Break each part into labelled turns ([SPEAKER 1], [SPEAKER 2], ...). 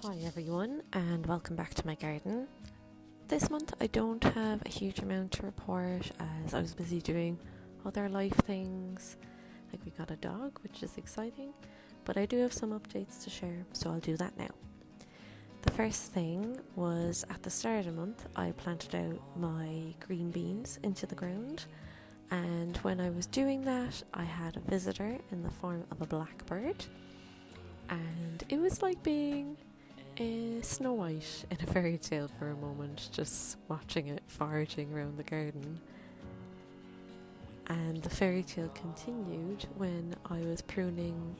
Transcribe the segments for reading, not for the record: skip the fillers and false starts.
[SPEAKER 1] Hi everyone and welcome back to my garden. This month I don't have a huge amount to report as I was busy doing other life things, like we got a dog, which is exciting, but I do have some updates to share, so I'll do that now. The first thing was at the start of the month I planted out my green beans into the ground, and when I was doing that I had a visitor in the form of a blackbird, and it was like being Snow White in a fairy tale for a moment, just watching it foraging around the garden. And the fairy tale continued when I was pruning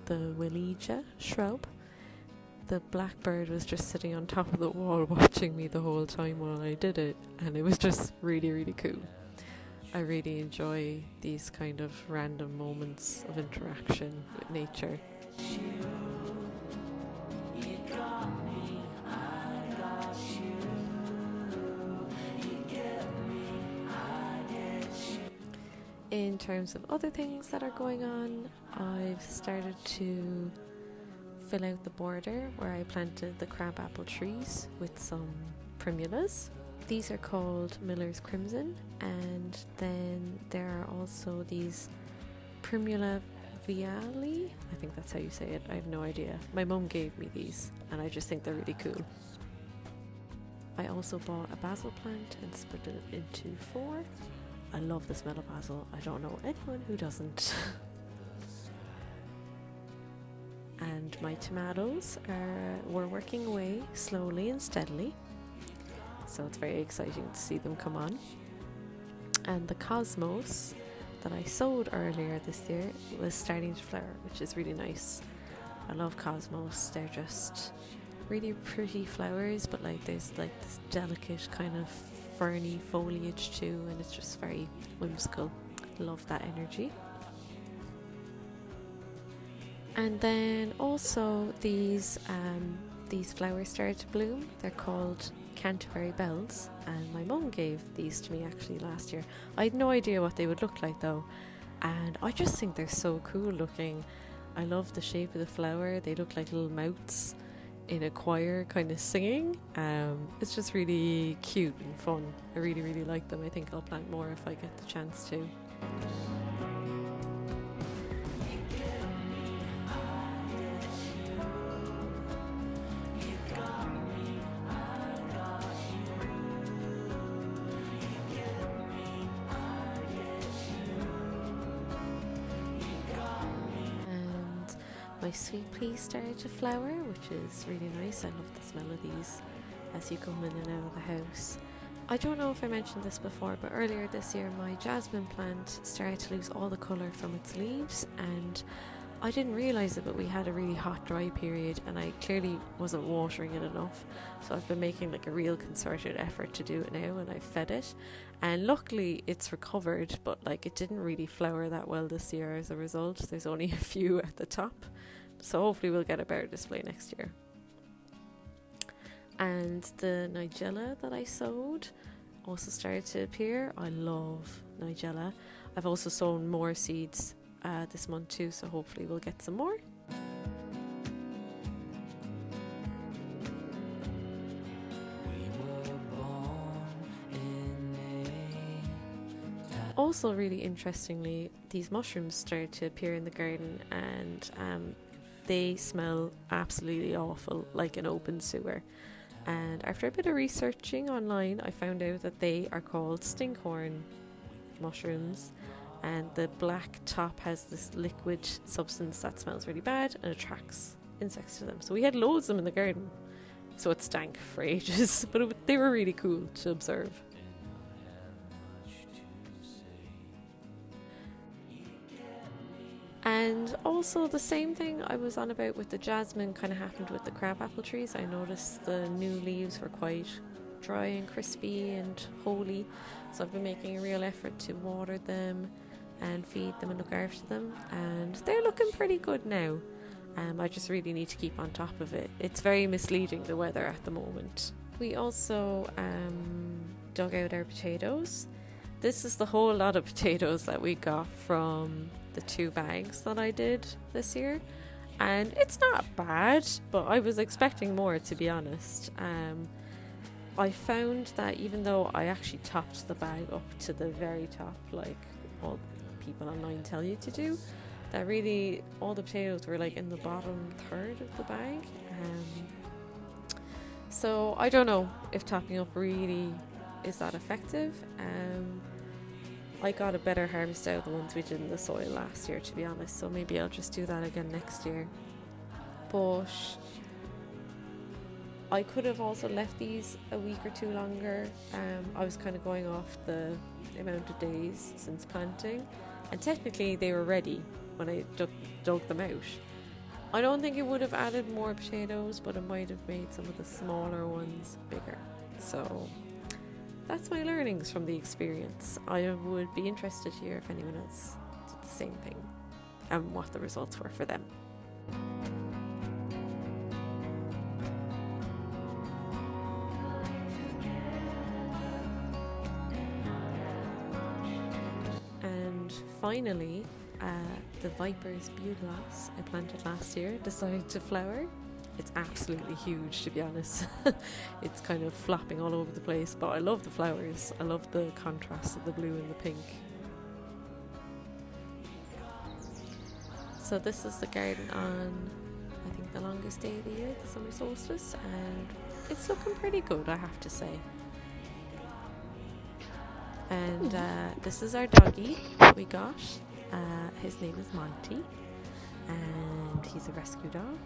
[SPEAKER 1] the Achillea shrub. The blackbird was just sitting on top of the wall watching me the whole time while I did it, and it was just really, really cool. I really enjoy these kind of random moments of interaction with nature. In terms of other things that are going on, I've started to fill out the border where I planted the crabapple trees with some primulas. These are called Miller's Crimson, and then there are also these Primula viali. I think that's how you say it. I have no idea. My mum gave me these and I just think they're really cool. I also bought a basil plant and split it into 4. I love the smell of basil. I don't know anyone who doesn't. And my tomatoes were working away slowly and steadily, so it's very exciting to see them come on. And the cosmos that I sowed earlier this year was starting to flower, which is really nice. I love cosmos. They're just really pretty flowers, but like there's like this delicate kind of ferny foliage too, and it's just very whimsical. Love that energy. And then also these flowers started to bloom. They're called Canterbury bells, and my mum gave these to me actually last year. I had no idea what they would look like though, and I just think they're so cool looking. I love the shape of the flower. They look like little mouths in a choir kind of singing. It's just really cute and fun. I really, really like them. I think I'll plant more if I get the chance to. My sweet peas started to flower, which is really nice. I love the smell of these as you come in and out of the house. I don't know if I mentioned this before, but earlier this year my jasmine plant started to lose all the colour from its leaves, and I didn't realise it, but we had a really hot dry period and I clearly wasn't watering it enough, so I've been making like a real concerted effort to do it now, and I've fed it, and luckily it's recovered, but like it didn't really flower that well this year as a result. There's only a few at the top, so hopefully we'll get a better display next year. And the nigella that I sowed also started to appear. I love nigella. I've also sown more seeds this month too, so hopefully we'll get some more. Also really interestingly, these mushrooms started to appear in the garden, and they smell absolutely awful, like an open sewer. And after a bit of researching online, I found out that they are called Stinkhorn mushrooms, and the black top has this liquid substance that smells really bad and attracts insects to them. So we had loads of them in the garden, so it stank for ages, but they were really cool to observe. And also the same thing I was on about with the jasmine kind of happened with the crabapple trees. I noticed the new leaves were quite dry and crispy and holy, so I've been making a real effort to water them and feed them and look after them, and they're looking pretty good now. I just really need to keep on top of it. It's very misleading, the weather at the moment. We also dug out our potatoes. This is the whole lot of potatoes that we got from the 2 bags that I did this year. and it's not bad, but I was expecting more, to be honest. I found that even though I actually topped the bag up to the very top, like all people online tell you to do, that really all the potatoes were like in the bottom third of the bag. So I don't know if topping up really is that effective. I got a better harvest out of the ones we did in the soil last year, to be honest, so maybe I'll just do that again next year. But I could have also left these a week or two longer. I was kind of going off the amount of days since planting, and technically they were ready when I dug them out. I don't think it would have added more potatoes, but it might have made some of the smaller ones bigger. So that's my learnings from the experience. I would be interested to hear if anyone else did the same thing and what the results were for them. And finally, the Viper's bugloss I planted last year decided to flower. It's absolutely huge, to be honest. It's kind of flopping all over the place, but I love the flowers. I love the contrast of the blue and the pink. So this is the garden on, I think, the longest day of the year, the summer solstice, and it's looking pretty good, I have to say. And this is our doggy that we got. His name is Monty, and he's a rescue dog.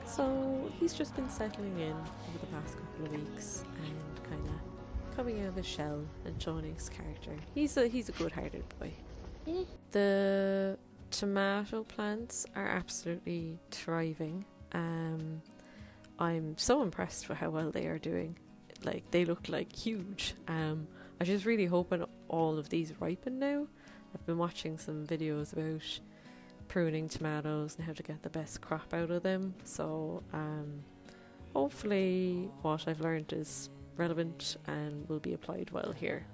[SPEAKER 1] So he's just been settling in over the past couple of weeks and kind of coming out of his shell and showing his character. He's a good-hearted boy. The tomato plants are absolutely thriving. I'm so impressed with how well they are doing. Like, they look like huge. I'm just really hoping all of these ripen now. I've been watching some videos about pruning tomatoes and how to get the best crop out of them, so hopefully what I've learned is relevant and will be applied well here.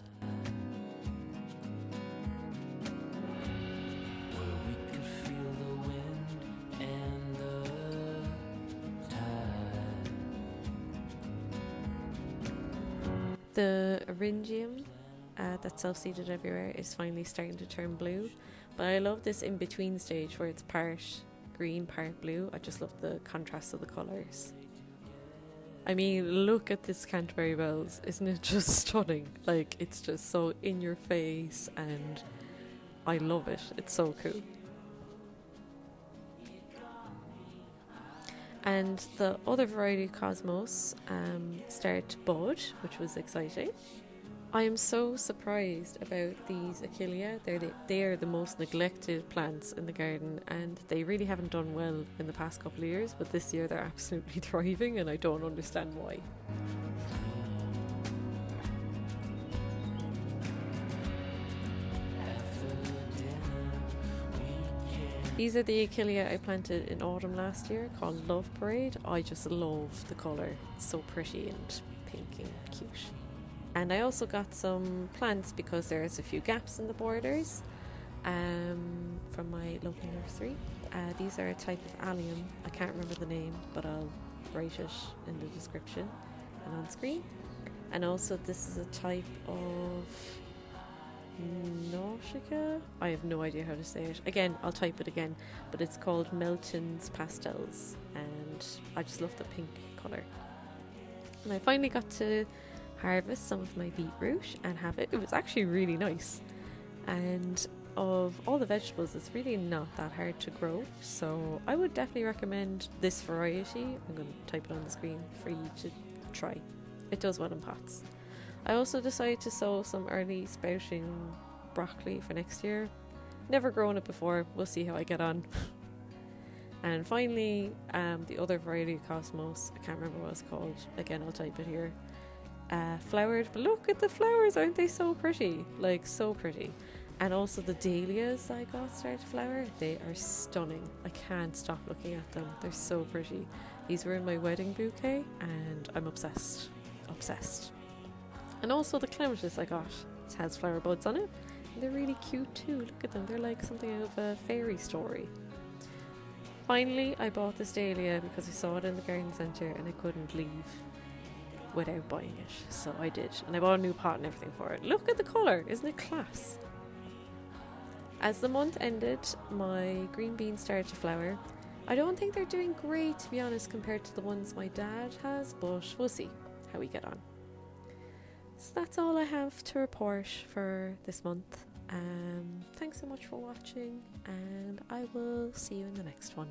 [SPEAKER 1] The Eryngium that's self-seeded everywhere is finally starting to turn blue, but I love this in-between stage where it's part green, part blue. I just love the contrast of the colours. I mean, look at this Canterbury bells. Isn't it just stunning? Like, it's just so in your face and I love it. It's so cool. And the other variety of Cosmos started to bud, which was exciting. I am so surprised about these Achillea. They are the most neglected plants in the garden, and they really haven't done well in the past couple of years, but this year they're absolutely thriving and I don't understand why. These are the Achillea I planted in autumn last year, called Love Parade. I just love the colour. It's so pretty and pink and cute. And I also got some plants because there's a few gaps in the borders from my local nursery. These are a type of Allium. I can't remember the name, but I'll write it in the description and on screen. And also this is a type of Knautia. I have no idea how to say it. Again, I'll type it again, but it's called Melton Pastels, and I just love the pink colour. And I finally got to harvest some of my beetroot and have it. It was actually really nice, and of all the vegetables, it's really not that hard to grow, so I would definitely recommend this variety. I'm going to type it on the screen for you to try. It does well in pots. I also decided to sow some early sprouting broccoli for next year. Never grown it before, we'll see how I get on. And finally, the other variety of Cosmos, I can't remember what it's called, again I'll type it here, flowered, but look at the flowers, aren't they so pretty? Like, so pretty. And also the Dahlias I got started to flower, they are stunning. I can't stop looking at them, they're so pretty. These were in my wedding bouquet and I'm obsessed. And also the clematis I got, it has flower buds on it, and they're really cute too. Look at them, they're like something out of a fairy story. Finally, I bought this Dahlia because I saw it in the garden centre and I couldn't leave without buying it. So I did. And I bought a new pot and everything for it. Look at the colour. Isn't it class? As the month ended, my green beans started to flower. I don't think they're doing great, to be honest, compared to the ones my dad has, but we'll see how we get on. So that's all I have to report for this month. Thanks so much for watching, and I will see you in the next one.